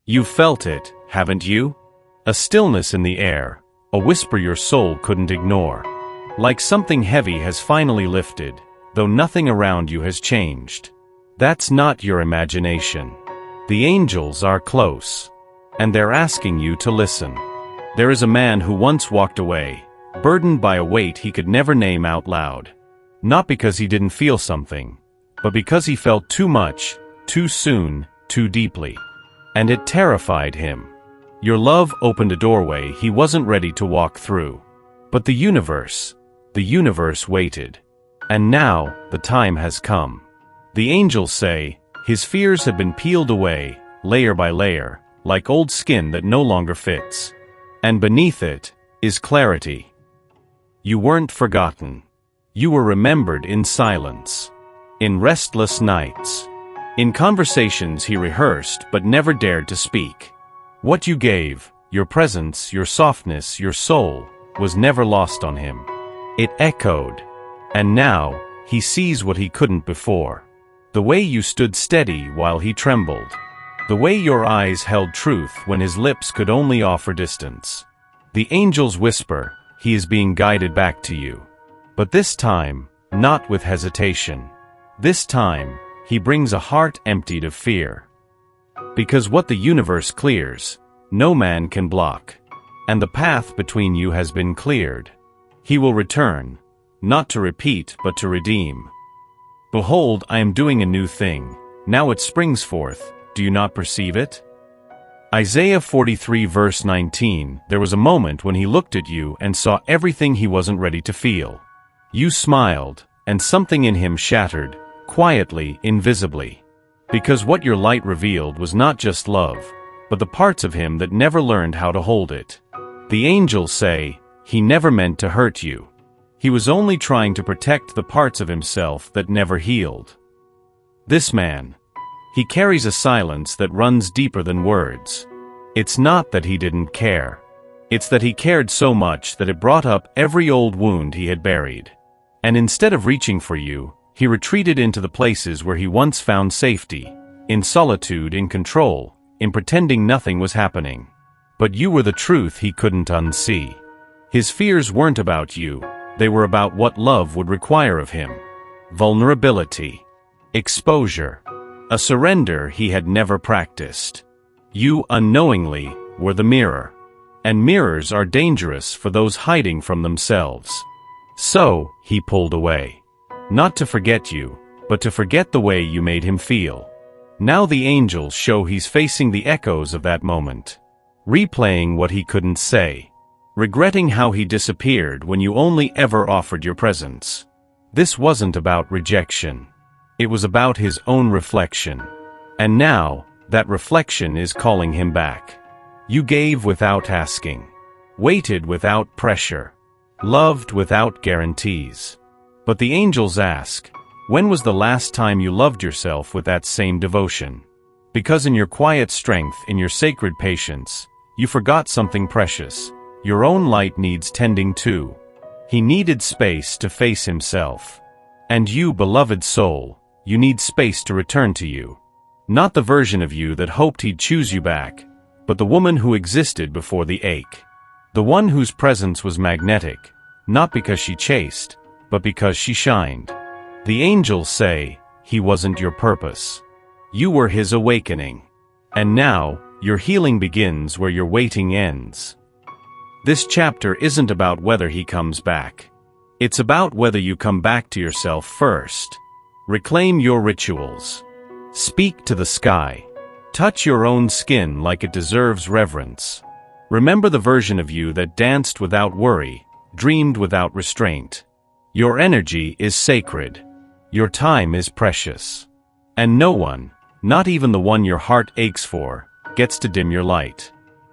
You've felt it, haven't you? A stillness in the air, a whisper your soul couldn't ignore. Like something heavy has finally lifted, though nothing around you has changed. That's not your imagination. The angels are close, and they're asking you to listen. There is a man who once walked away, burdened by a weight he could never name out loud. Not because he didn't feel something, but because he felt too much, too soon, too deeply. And it terrified him. Your love opened a doorway he wasn't ready to walk through. But the universe waited. And now, the time has come. The angels say, his fears have been peeled away, layer by layer, like old skin that no longer fits. And beneath it is clarity. You weren't forgotten. You were remembered in silence. In restless nights. In conversations he rehearsed but never dared to speak. What you gave, your presence, your softness, your soul, was never lost on him. It echoed. And now, he sees what he couldn't before. The way you stood steady while he trembled. The way your eyes held truth when his lips could only offer distance. The angels whisper, he is being guided back to you. But this time, not with hesitation. This time, he brings a heart emptied of fear. Because what the universe clears, no man can block. And the path between you has been cleared. He will return, not to repeat but to redeem. Behold, I am doing a new thing. Now it springs forth. Do you not perceive it? Isaiah 43 verse 19, there was a moment when he looked at you and saw everything he wasn't ready to feel. You smiled, and something in him shattered, quietly, invisibly. Because what your light revealed was not just love, but the parts of him that never learned how to hold it. The angels say, he never meant to hurt you. He was only trying to protect the parts of himself that never healed. This man, he carries a silence that runs deeper than words. It's not that he didn't care. It's that he cared so much that it brought up every old wound he had buried. And instead of reaching for you, he retreated into the places where he once found safety, in solitude, in control, in pretending nothing was happening. But you were the truth he couldn't unsee. His fears weren't about you, they were about what love would require of him. Vulnerability. Exposure. A surrender he had never practiced. You, unknowingly, were the mirror. And mirrors are dangerous for those hiding from themselves. So, he pulled away. Not to forget you, but to forget the way you made him feel. Now the angels show he's facing the echoes of that moment. Replaying what he couldn't say. Regretting how he disappeared when you only ever offered your presence. This wasn't about rejection. It was about his own reflection. And now, that reflection is calling him back. You gave without asking. Waited without pressure. Loved without guarantees. But the angels ask, when was the last time you loved yourself with that same devotion? Because in your quiet strength, in your sacred patience, you forgot something precious. Your own light needs tending too. He needed space to face himself. And you, beloved soul, you need space to return to you. Not the version of you that hoped he'd choose you back, but the woman who existed before the ache. The one whose presence was magnetic, not because she chased, but because she shined. The angels say, he wasn't your purpose. You were his awakening. And now, your healing begins where your waiting ends. This chapter isn't about whether he comes back. It's about whether you come back to yourself first. Reclaim your rituals. Speak to the sky. Touch your own skin like it deserves reverence. Remember the version of you that danced without worry, dreamed without restraint. Your energy is sacred. Your time is precious. And no one, not even the one your heart aches for, gets to dim your light.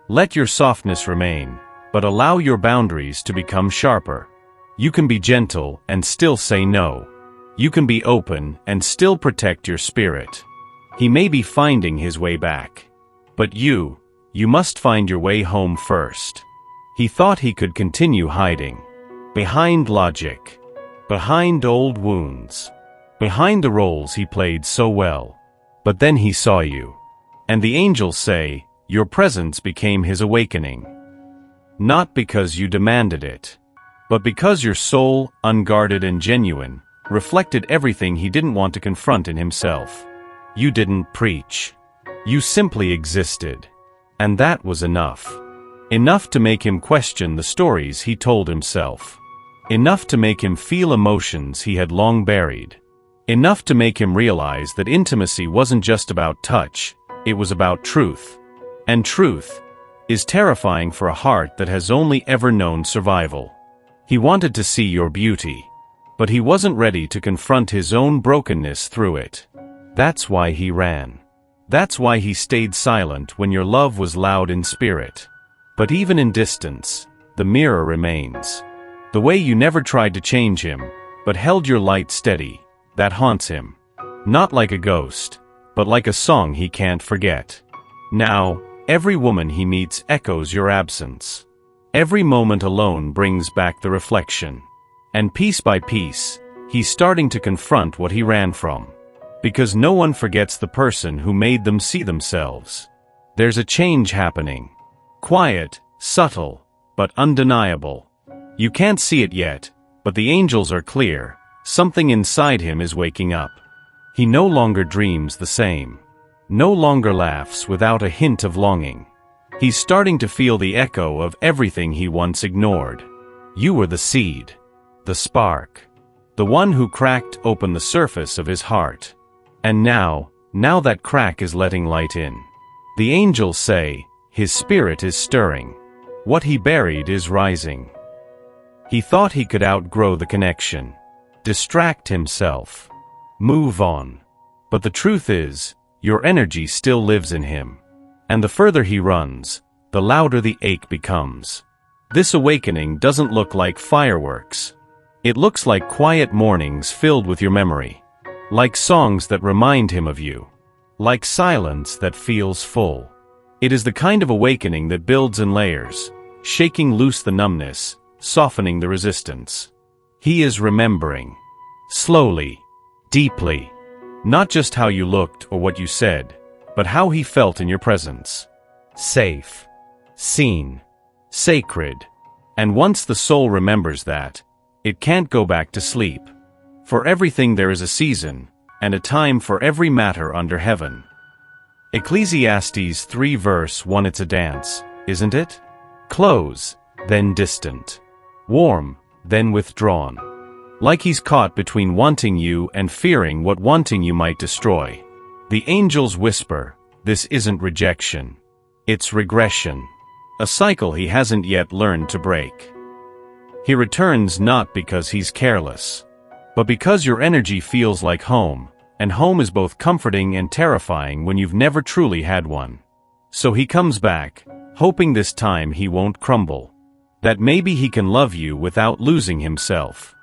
Let your softness remain, but allow your boundaries to become sharper. You can be gentle and still say no. You can be open and still protect your spirit. He may be finding his way back. But you must find your way home first. He thought he could continue hiding. Behind logic. Behind old wounds. Behind the roles he played so well. But then he saw you. And the angels say, your presence became his awakening. Not because you demanded it, but because your soul, unguarded and genuine, reflected everything he didn't want to confront in himself. You didn't preach. You simply existed. And that was enough. Enough to make him question the stories he told himself. Enough to make him feel emotions he had long buried. Enough to make him realize that intimacy wasn't just about touch, it was about truth. And truth is terrifying for a heart that has only ever known survival. He wanted to see your beauty, but he wasn't ready to confront his own brokenness through it. That's why he ran. That's why he stayed silent when your love was loud in spirit. But even in distance, the mirror remains. The way you never tried to change him, but held your light steady, that haunts him. Not like a ghost, but like a song he can't forget. Now, every woman he meets echoes your absence. Every moment alone brings back the reflection. And piece by piece, he's starting to confront what he ran from. Because no one forgets the person who made them see themselves. There's a change happening. Quiet, subtle, but undeniable. You can't see it yet, but the angels are clear. Something inside him is waking up. He no longer dreams the same. No longer laughs without a hint of longing. He's starting to feel the echo of everything he once ignored. You were the seed, the spark, the one who cracked open the surface of his heart. And now that crack is letting light in. The angels say, his spirit is stirring. What he buried is rising. He thought he could outgrow the connection, distract himself, move on. But the truth is, your energy still lives in him. And the further he runs, the louder the ache becomes. This awakening doesn't look like fireworks. It looks like quiet mornings filled with your memory. Like songs that remind him of you. Like silence that feels full. It is the kind of awakening that builds in layers, shaking loose the numbness, softening the resistance. He is remembering. Slowly. Deeply. Not just how you looked or what you said, but how he felt in your presence. Safe. Seen. Sacred. And once the soul remembers that, it can't go back to sleep. For everything there is a season, and a time for every matter under heaven. Ecclesiastes 3 verse 1. It's a dance, isn't it? Close, then distant. Warm, then withdrawn. Like he's caught between wanting you and fearing what wanting you might destroy. The angels whisper, this isn't rejection. It's regression. A cycle he hasn't yet learned to break. He returns not because he's careless, but because your energy feels like home, and home is both comforting and terrifying when you've never truly had one. So he comes back, hoping this time he won't crumble. That maybe he can love you without losing himself.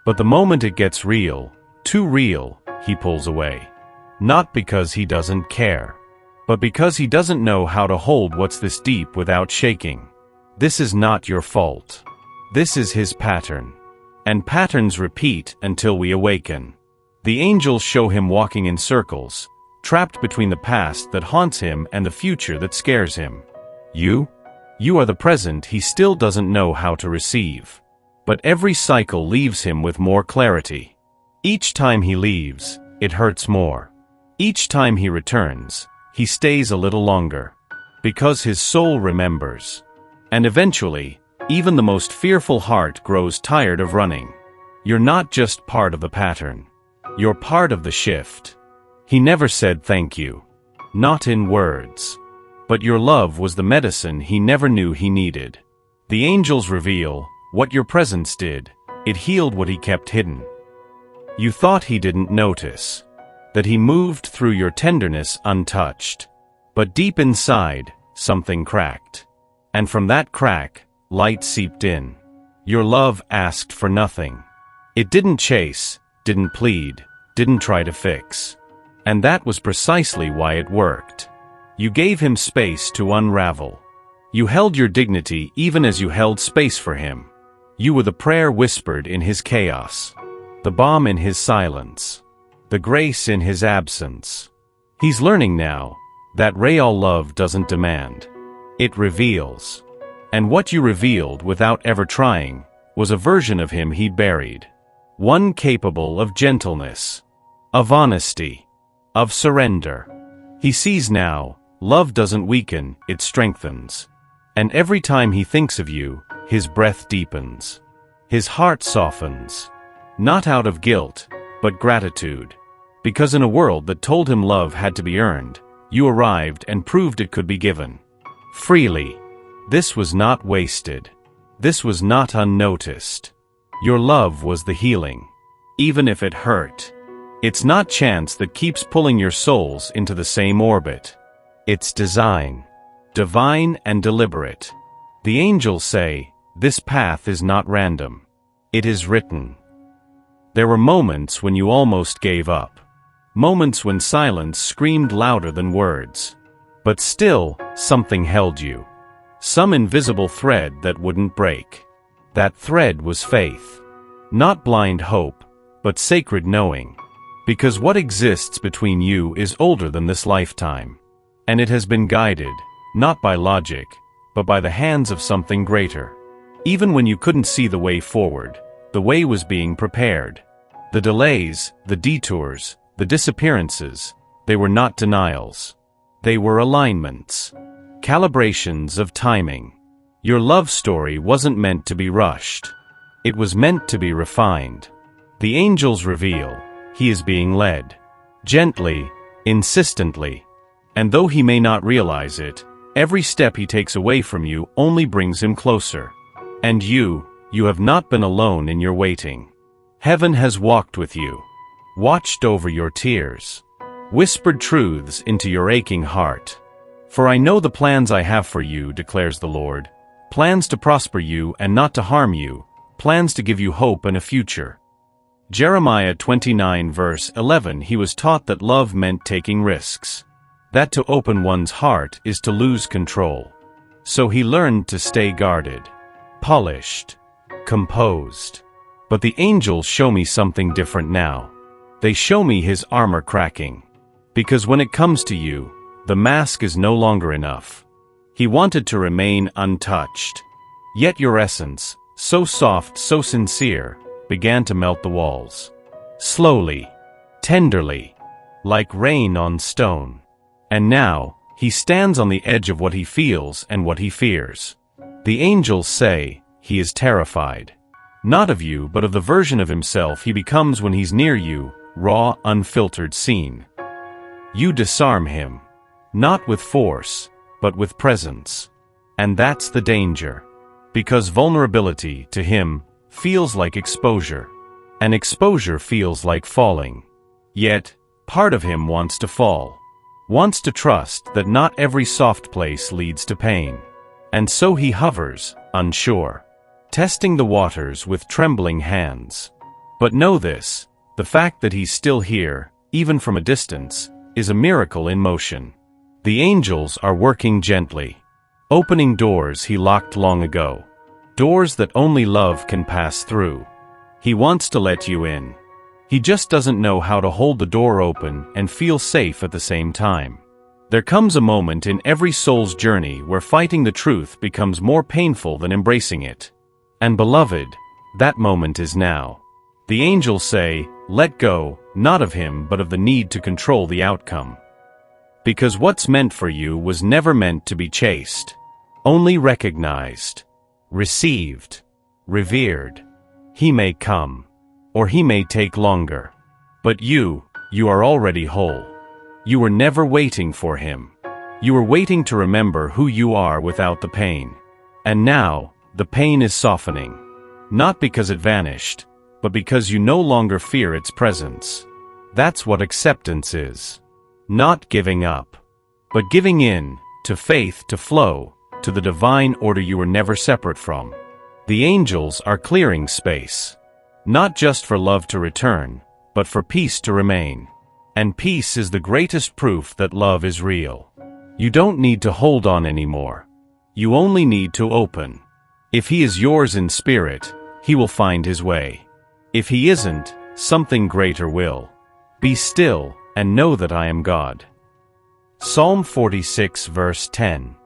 But the moment it gets real, too real, he pulls away. Not because he doesn't care, but because he doesn't know how to hold what's this deep without shaking. This is not your fault. This is his pattern. And patterns repeat until we awaken. The angels show him walking in circles, trapped between the past that haunts him and the future that scares him. You are the present he still doesn't know how to receive. But every cycle leaves him with more clarity. Each time he leaves, it hurts more. Each time he returns, he stays a little longer. Because his soul remembers. And eventually, even the most fearful heart grows tired of running. You're not just part of the pattern. You're part of the shift. He never said thank you. Not in words. But your love was the medicine he never knew he needed. The angels reveal what your presence did. It healed what he kept hidden. You thought he didn't notice. That he moved through your tenderness untouched. But deep inside, something cracked. And from that crack, light seeped in. Your love asked for nothing. It didn't chase, didn't plead, didn't try to fix. And that was precisely why it worked. You gave him space to unravel. You held your dignity even as you held space for him. You were the prayer whispered in his chaos. The balm in his silence. The grace in his absence. He's learning now. That real love doesn't demand. It reveals. And what you revealed without ever trying was a version of him he'd buried. One capable of gentleness, of honesty, of surrender. He sees now, love doesn't weaken, it strengthens. And every time he thinks of you, his breath deepens. His heart softens. Not out of guilt, but gratitude. Because in a world that told him love had to be earned, you arrived and proved it could be given. Freely. This was not wasted. This was not unnoticed. Your love was the healing. Even if it hurt. It's not chance that keeps pulling your souls into the same orbit. It's design. Divine and deliberate. The angels say, this path is not random. It is written. There were moments when you almost gave up. Moments when silence screamed louder than words. But still, something held you. Some invisible thread that wouldn't break. That thread was faith. Not blind hope, but sacred knowing. Because what exists between you is older than this lifetime. And it has been guided, not by logic, but by the hands of something greater. Even when you couldn't see the way forward, the way was being prepared. The delays, the detours, the disappearances, they were not denials. They were alignments. Calibrations of timing. Your love story wasn't meant to be rushed. It was meant to be refined. The angels reveal, he is being led. Gently, insistently. And though he may not realize it, every step he takes away from you only brings him closer. And you have not been alone in your waiting. Heaven has walked with you. Watched over your tears. Whispered truths into your aching heart. For I know the plans I have for you, declares the Lord. Plans to prosper you and not to harm you. Plans to give you hope and a future. Jeremiah 29 verse 11. He was taught that love meant taking risks. That to open one's heart is to lose control. So he learned to stay guarded. Polished. Composed. But the angels show me something different now. They show me his armor cracking. Because when it comes to you, the mask is no longer enough. He wanted to remain untouched. Yet your essence, so soft, so sincere, began to melt the walls. Slowly, tenderly, like rain on stone. And now, he stands on the edge of what he feels and what he fears. The angels say, he is terrified. Not of you, but of the version of himself he becomes when he's near you, raw, unfiltered, seen. You disarm him. Not with force, but with presence. And that's the danger. Because vulnerability, to him, feels like exposure. And exposure feels like falling. Yet, part of him wants to fall. Wants to trust that not every soft place leads to pain. And so he hovers, unsure. Testing the waters with trembling hands. But know this, the fact that he's still here, even from a distance, is a miracle in motion. The angels are working gently. Opening doors he locked long ago. Doors that only love can pass through. He wants to let you in. He just doesn't know how to hold the door open and feel safe at the same time. There comes a moment in every soul's journey where fighting the truth becomes more painful than embracing it. And beloved, that moment is now. The angels say, let go, not of him but of the need to control the outcome. Because what's meant for you was never meant to be chased. Only recognized. Received. Revered. He may come. Or he may take longer. But you are already whole. You were never waiting for him. You were waiting to remember who you are without the pain. And now, the pain is softening. Not because it vanished, but because you no longer fear its presence. That's what acceptance is. Not giving up, but giving in, to faith to flow, to the divine order you were never separate from. The angels are clearing space. Not just for love to return, but for peace to remain. And peace is the greatest proof that love is real. You don't need to hold on anymore. You only need to open. If he is yours in spirit, he will find his way. If he isn't, something greater will. Be still, and know that I am God. Psalm 46 verse 10.